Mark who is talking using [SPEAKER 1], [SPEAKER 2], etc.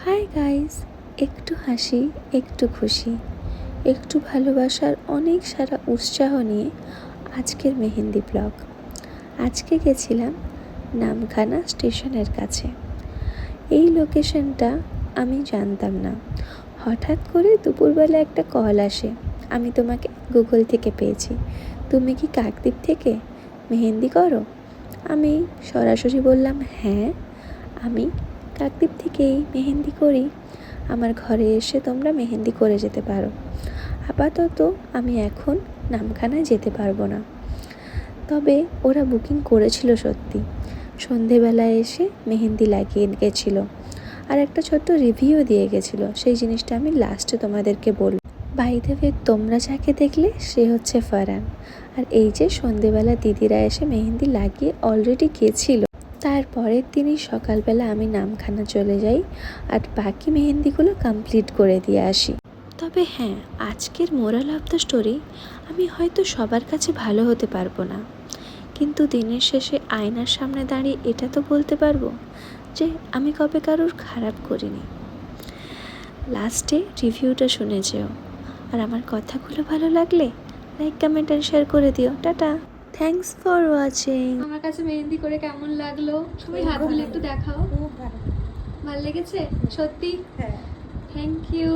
[SPEAKER 1] Hi guys, একটু হাসি, একটু খুশি, একটু ভালোবাসার অনেক সারা উৎসাহ নিয়ে আজকের মেহেন্দি ব্লগ। আজকে গেছিলাম নামখানা স্টেশনের কাছে। এই লোকেশনটা আমি জানতাম না, হঠাৎ করে দুপুরবেলা একটা কল আসে, আমি তোমাকে গুগল থেকে পেয়েছি, তুমি কি কাকদ্বীপ থেকে মেহেন্দি করো? আমি সরাসরি বললাম হ্যাঁ, আমি কাকদ্বীপ থেকেই মেহেন্দি করি, আমার ঘরে এসে তোমরা মেহেন্দি করে যেতে পারো। আপাতত আমি এখন নামখানায় যেতে পারবো না। তবে ওরা বুকিং করেছিল সত্যি, সন্ধেবেলায় এসে মেহেন্দি লাগিয়ে গেছিলো আর একটা ছোট্ট রিভিউ দিয়ে গেছিলো। সেই জিনিসটা আমি লাস্টে তোমাদেরকে বলব। বাই দ্য ওয়ে, তোমরা যাকে দেখলে সে হচ্ছে ফারহান। আর এই যে সন্ধেবেলা দিদিরা এসে মেহেন্দি লাগিয়ে অলরেডি গেছিলো। তারপরের দিনই সকালবেলা আমি নামখানা চলে যাই আর বাকি মেহেন্দিগুলো কমপ্লিট করে দিয়ে আসি। তবে হ্যাঁ, আজকের মোরাল অফ দ্য স্টোরি, আমি হয়তো সবার কাছে ভালো হতে পারবো না, কিন্তু দিনের শেষে আয়নার সামনে দাঁড়িয়ে এটা তো বলতে পারবো যে আমি কবে কারোর খারাপ করিনি। লাস্টে রিভিউটা শুনে যেও, আর আমার কথাগুলো ভালো লাগলে লাইক, কমেন্ট অ্যান্ড শেয়ার করে দিও। Tata, thanks for watching.
[SPEAKER 2] আমার কাছে মেহেন্দি করে কেমন লাগলো সবাই হাত তুলে একটু দেখাও। ভালো লেগেছে সত্যি?
[SPEAKER 3] হ্যাঁ,
[SPEAKER 2] থ্যাংক ইউ।